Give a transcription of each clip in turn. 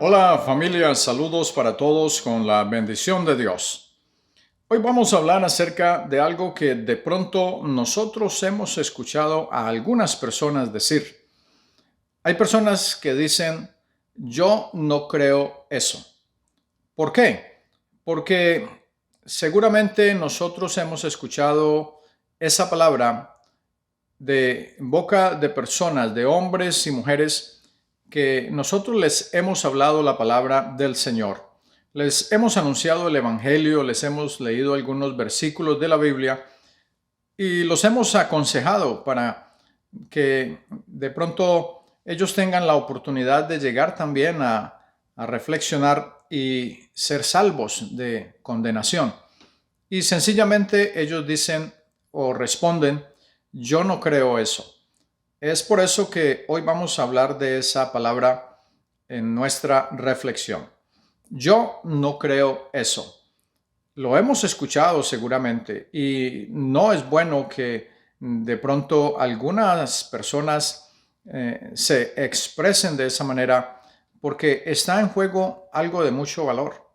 Hola familia, saludos para todos con la bendición de Dios. Hoy vamos a hablar acerca de algo que de pronto nosotros hemos escuchado a algunas personas decir. Hay personas que dicen, yo no creo eso. ¿Por qué? Porque seguramente nosotros hemos escuchado esa palabra de boca de personas, de hombres y mujeres, que nosotros les hemos hablado la palabra del Señor. Les hemos anunciado el Evangelio, les hemos leído algunos versículos de la Biblia y los hemos aconsejado para que de pronto ellos tengan la oportunidad de llegar también a reflexionar y ser salvos de condenación. Y sencillamente ellos dicen o responden, yo no creo eso. Es por eso que hoy vamos a hablar de esa palabra en nuestra reflexión. Yo no creo eso. Lo hemos escuchado seguramente y no es bueno que de pronto algunas personas se expresen de esa manera porque está en juego algo de mucho valor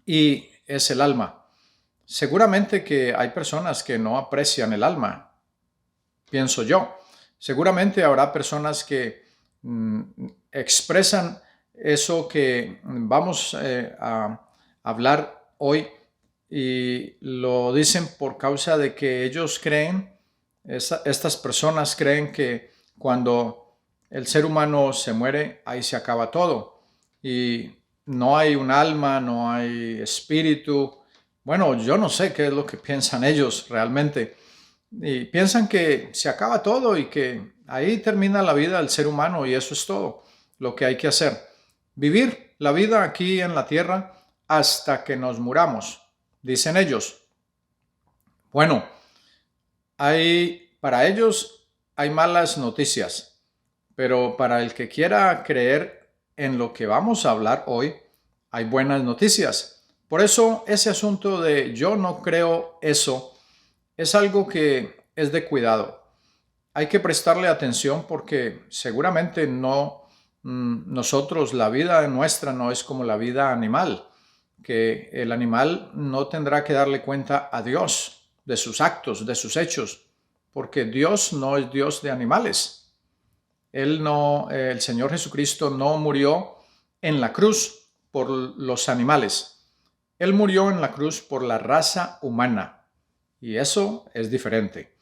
y es el alma. Seguramente que hay personas que no aprecian el alma, pienso yo. Seguramente habrá personas que expresan eso que vamos a hablar hoy y lo dicen por causa de que ellos creen, estas personas creen que cuando el ser humano se muere, ahí se acaba todo. Y no hay un alma, no hay espíritu. Bueno, yo no sé qué es lo que piensan ellos realmente. Y piensan que se acaba todo y que ahí termina la vida del ser humano y eso es todo lo que hay que hacer. Vivir la vida aquí en la tierra hasta que nos muramos, dicen ellos. Bueno, para ellos hay malas noticias, pero para el que quiera creer en lo que vamos a hablar hoy, hay buenas noticias. Por eso ese asunto de yo no creo eso es algo que es de cuidado. Hay que prestarle atención porque seguramente no, nosotros, la vida nuestra no es como la vida animal, que el animal no tendrá que darle cuenta a Dios de sus actos, de sus hechos, porque Dios no es Dios de animales. Él no, el Señor Jesucristo no murió en la cruz por los animales. Él murió en la cruz por la raza humana. Y eso es diferente.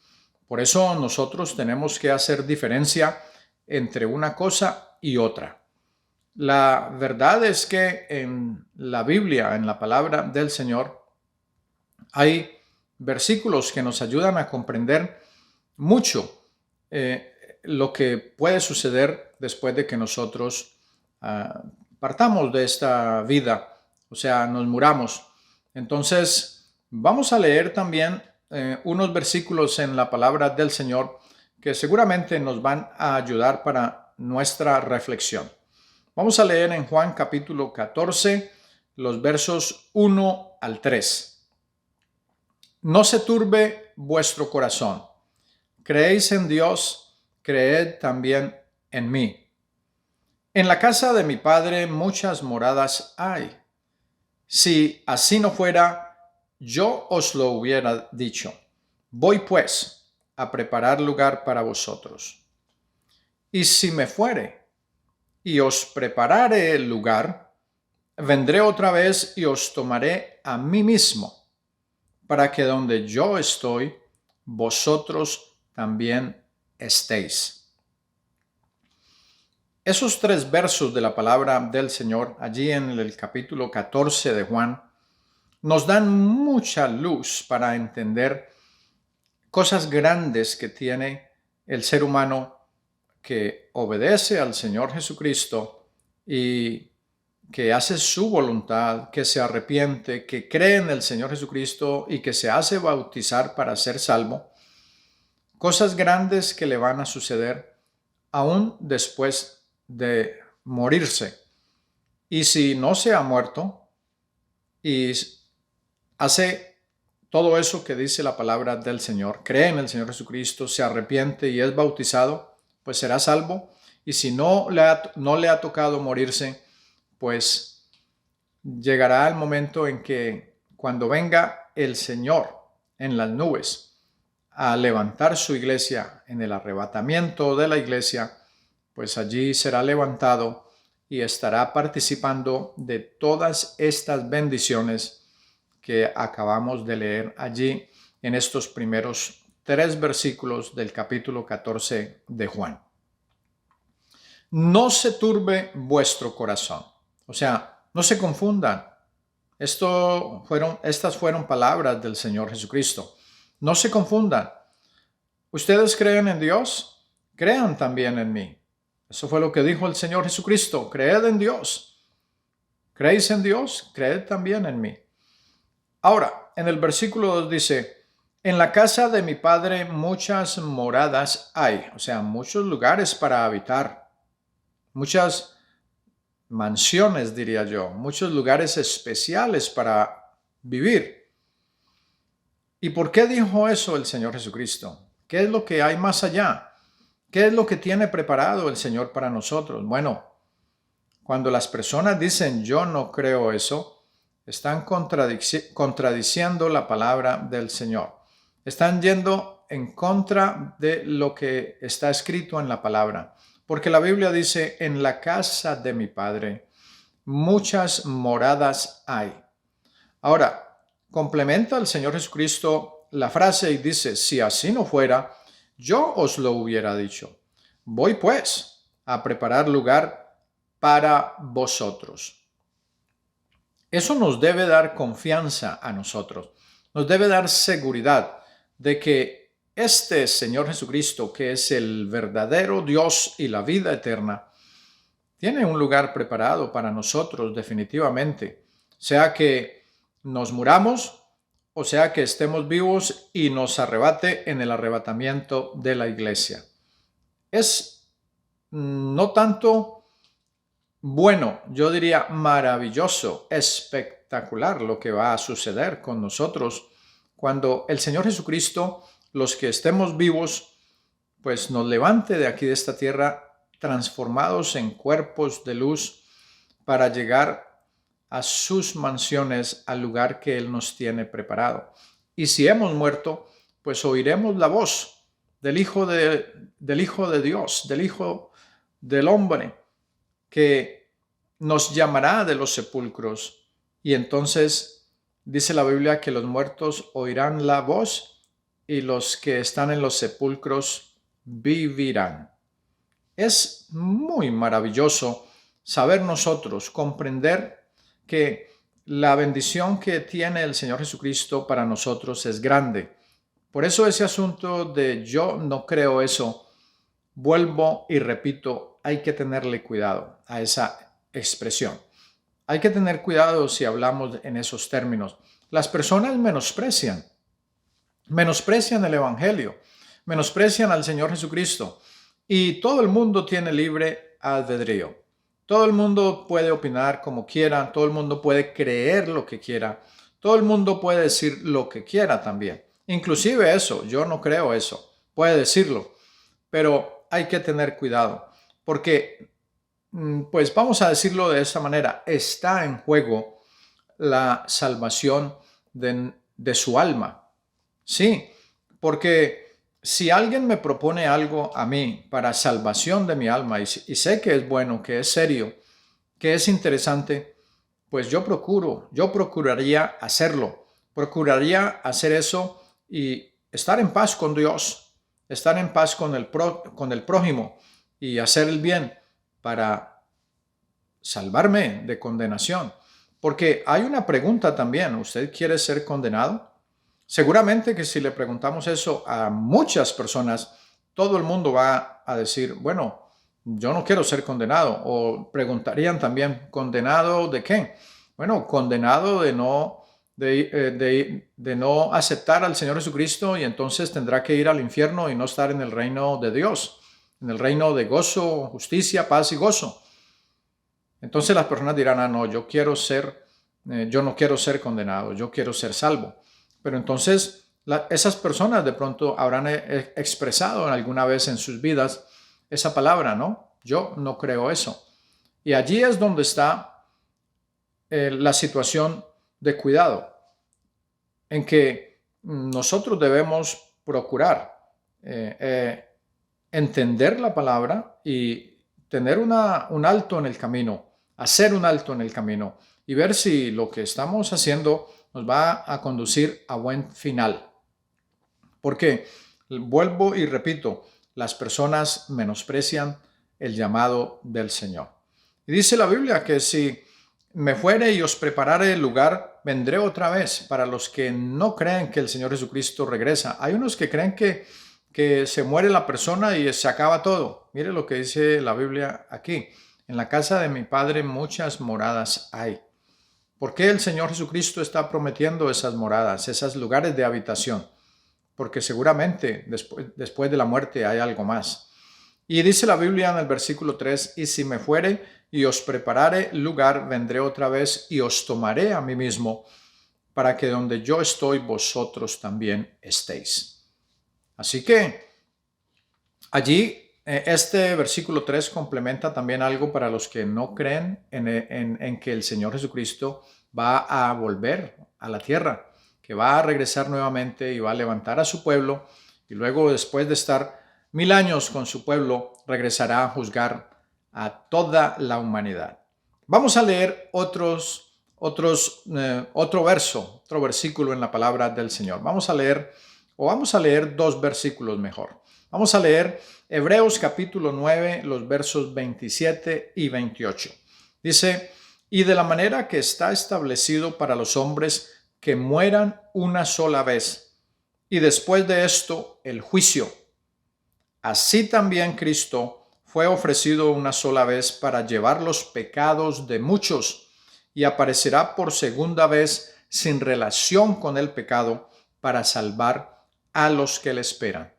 Por eso nosotros tenemos que hacer diferencia entre una cosa y otra. La verdad es que en la Biblia, en la palabra del Señor, hay versículos que nos ayudan a comprender mucho lo que puede suceder después de que nosotros partamos de esta vida, o sea, nos muramos. Entonces, vamos a leer también unos versículos en la palabra del Señor que seguramente nos van a ayudar para nuestra reflexión. Vamos a leer en Juan capítulo 14, los versos 1 al 3. No se turbe vuestro corazón. Creéis en Dios, creed también en mí. En la casa de mi Padre muchas moradas hay. Si así no fuera, yo os lo hubiera dicho. Voy pues a preparar lugar para vosotros. Y si me fuere y os preparare el lugar, vendré otra vez y os tomaré a mí mismo, para que donde yo estoy, vosotros también estéis. Esos 3 versos de la palabra del Señor, allí en el capítulo 14 de Juan, nos dan mucha luz para entender cosas grandes que tiene el ser humano que obedece al Señor Jesucristo y que hace su voluntad, que se arrepiente, que cree en el Señor Jesucristo y que se hace bautizar para ser salvo. Cosas grandes que le van a suceder aún después de morirse. Y si no se ha muerto y hace todo eso que dice la palabra del Señor, cree en el Señor Jesucristo, se arrepiente y es bautizado, pues será salvo. Y si no le ha tocado morirse, pues llegará el momento en que cuando venga el Señor en las nubes a levantar su iglesia en el arrebatamiento de la iglesia, pues allí será levantado y estará participando de todas estas bendiciones que acabamos de leer allí en estos primeros 3 versículos del capítulo 14 de Juan. No se turbe vuestro corazón. O sea, no se confundan. Estas fueron palabras del Señor Jesucristo. No se confundan. ¿Ustedes creen en Dios? Crean también en mí. Eso fue lo que dijo el Señor Jesucristo. Creed en Dios. ¿Creéis en Dios? Creed también en mí. Ahora, en el versículo 2 dice, en la casa de mi Padre muchas moradas hay. O sea, muchos lugares para habitar. Muchas mansiones, diría yo. Muchos lugares especiales para vivir. ¿Y por qué dijo eso el Señor Jesucristo? ¿Qué es lo que hay más allá? ¿Qué es lo que tiene preparado el Señor para nosotros? Bueno, cuando las personas dicen yo no creo eso, están contradiciendo la palabra del Señor. Están yendo en contra de lo que está escrito en la palabra. Porque la Biblia dice, en la casa de mi Padre muchas moradas hay. Ahora, complementa el Señor Jesucristo la frase y dice, si así no fuera, yo os lo hubiera dicho. Voy pues a preparar lugar para vosotros. Eso nos debe dar confianza a nosotros. Nos debe dar seguridad de que este Señor Jesucristo, que es el verdadero Dios y la vida eterna, tiene un lugar preparado para nosotros definitivamente. Sea que nos muramos o sea que estemos vivos y nos arrebate en el arrebatamiento de la iglesia. Es no tanto bueno, yo diría maravilloso, espectacular lo que va a suceder con nosotros cuando el Señor Jesucristo, los que estemos vivos, pues nos levante de aquí de esta tierra transformados en cuerpos de luz para llegar a sus mansiones, al lugar que Él nos tiene preparado. Y si hemos muerto, pues oiremos la voz del Hijo de Dios, del Hijo del Hombre, que nos llamará de los sepulcros. Y entonces dice la Biblia que los muertos oirán la voz y los que están en los sepulcros vivirán. Es muy maravilloso saber nosotros, comprender que la bendición que tiene el Señor Jesucristo para nosotros es grande. Por eso ese asunto de yo no creo eso, vuelvo y repito, hay que tenerle cuidado a esa expresión. Hay que tener cuidado si hablamos en esos términos. Las personas menosprecian el Evangelio, menosprecian al Señor Jesucristo y todo el mundo tiene libre albedrío. Todo el mundo puede opinar como quiera, todo el mundo puede creer lo que quiera, todo el mundo puede decir lo que quiera también. Inclusive eso, yo no creo eso, puede decirlo, pero hay que tener cuidado, porque, pues vamos a decirlo de esa manera, está en juego la salvación de su alma. Sí, porque si alguien me propone algo a mí para salvación de mi alma y sé que es bueno, que es serio, que es interesante, pues yo procuraría hacerlo, procuraría hacer eso y estar en paz con Dios, estar en paz con el prójimo y hacer el bien para salvarme de condenación. Porque hay una pregunta también, ¿usted quiere ser condenado? Seguramente que si le preguntamos eso a muchas personas, todo el mundo va a decir, bueno, yo no quiero ser condenado. O preguntarían también, ¿condenado de qué? Bueno, condenado de no aceptar al Señor Jesucristo y entonces tendrá que ir al infierno y no estar en el reino de Dios, en el reino de gozo, justicia, paz y gozo. Entonces las personas dirán, no, yo no quiero ser condenado, yo quiero ser salvo. Pero entonces esas personas de pronto habrán expresado alguna vez en sus vidas esa palabra, ¿no? Yo no creo eso. Y allí es donde está la situación de cuidado, en que nosotros debemos procurar entender la palabra y tener un alto en el camino, hacer un alto en el camino y ver si lo que estamos haciendo nos va a conducir a buen final. Porque, vuelvo y repito, las personas menosprecian el llamado del Señor. Y dice la Biblia que si me fuere y os preparare el lugar, vendré otra vez. Para los que no creen que el Señor Jesucristo regresa. Hay unos que creen que se muere la persona y se acaba todo. Mire lo que dice la Biblia aquí. En la casa de mi Padre muchas moradas hay. ¿Por qué el Señor Jesucristo está prometiendo esas moradas, esos lugares de habitación? Porque seguramente después de la muerte hay algo más. Y dice la Biblia en el versículo 3, y si me fuere y os preparare lugar, vendré otra vez y os tomaré a mí mismo, para que donde yo estoy, vosotros también estéis. Así que allí este versículo 3 complementa también algo para los que no creen en que el Señor Jesucristo va a volver a la tierra, que va a regresar nuevamente y va a levantar a su pueblo, y luego, después de estar 1000 años con su pueblo, regresará a juzgar a toda la humanidad. Vamos a leer otro versículo en la palabra del Señor. Vamos a leer dos versículos mejor. Vamos a leer Hebreos capítulo 9, los versos 27 y 28. Dice, y de la manera que está establecido para los hombres que mueran una sola vez, y después de esto el juicio. Así también Cristo fue ofrecido una sola vez para llevar los pecados de muchos, y aparecerá por segunda vez sin relación con el pecado para salvar a los que le esperan.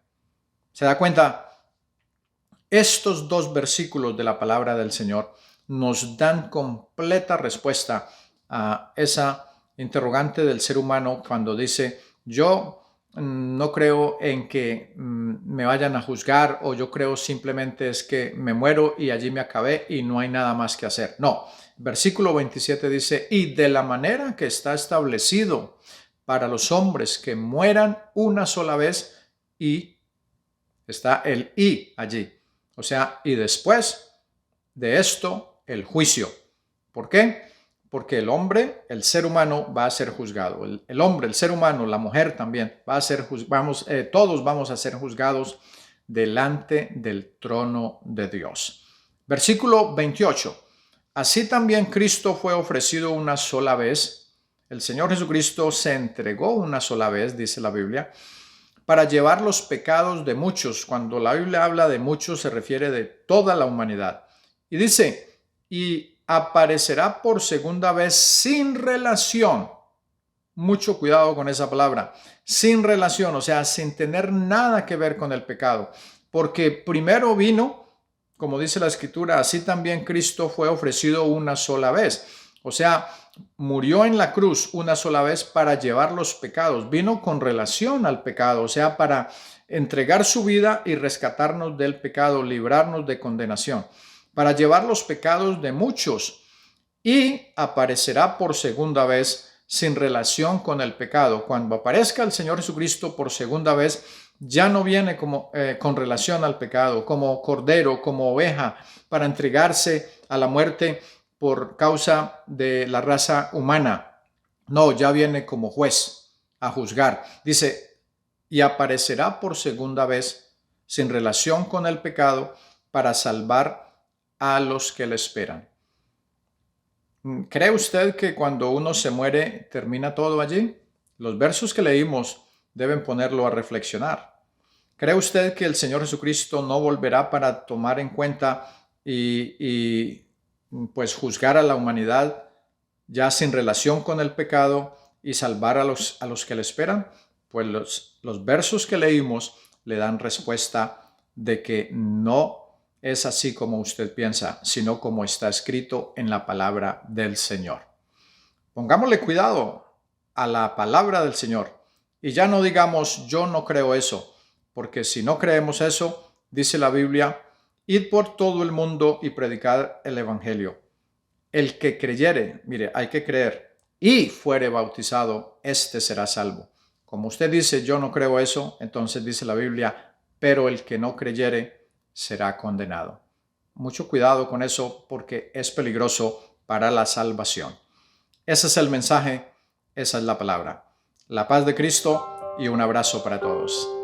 ¿Se da cuenta? Estos dos versículos de la palabra del Señor nos dan completa respuesta a esa interrogante del ser humano cuando dice, yo no creo en que me vayan a juzgar, o yo creo simplemente es que me muero y allí me acabé y no hay nada más que hacer. No, versículo 27 dice, y de la manera que está establecido para los hombres que mueran una sola vez, y está el y allí. O sea, y después de esto, el juicio. ¿Por qué? Porque el hombre, el ser humano, va a ser juzgado. El hombre, el ser humano, la mujer también, todos vamos a ser juzgados delante del trono de Dios. Versículo 28. Así también Cristo fue ofrecido una sola vez. El Señor Jesucristo se entregó una sola vez, dice la Biblia, para llevar los pecados de muchos. Cuando la Biblia habla de muchos, se refiere de toda la humanidad. Y dice, y aparecerá por segunda vez sin relación. Mucho cuidado con esa palabra. Sin relación, o sea, sin tener nada que ver con el pecado. Porque primero vino, como dice la Escritura, así también Cristo fue ofrecido una sola vez. O sea, murió en la cruz una sola vez para llevar los pecados. Vino con relación al pecado, o sea, para entregar su vida y rescatarnos del pecado, librarnos de condenación, para llevar los pecados de muchos, y aparecerá por segunda vez sin relación con el pecado. Cuando aparezca el Señor Jesucristo por segunda vez, ya no viene con relación al pecado, como cordero, como oveja, para entregarse a la muerte por causa de la raza humana. No, ya viene como juez a juzgar. Dice, y aparecerá por segunda vez sin relación con el pecado para salvar a los que le esperan. ¿Cree usted que cuando uno se muere termina todo allí? Los versos que leímos deben ponerlo a reflexionar. ¿Cree usted que el Señor Jesucristo no volverá para tomar en cuenta y pues juzgar a la humanidad ya sin relación con el pecado y salvar a los que le esperan? Pues los versos que leímos le dan respuesta de que no es así como usted piensa, sino como está escrito en la palabra del Señor. Pongámosle cuidado a la palabra del Señor y ya no digamos yo no creo eso, porque si no creemos eso, dice la Biblia, id por todo el mundo y predicad el evangelio El que creyere, mire, hay que creer, y fuere bautizado, éste será salvo. Como usted dice, yo no creo eso, entonces dice la Biblia, pero el que no creyere será condenado. Mucho cuidado con eso porque es peligroso para la salvación. Ese es el mensaje, esa es la palabra. La paz de Cristo y un abrazo para todos.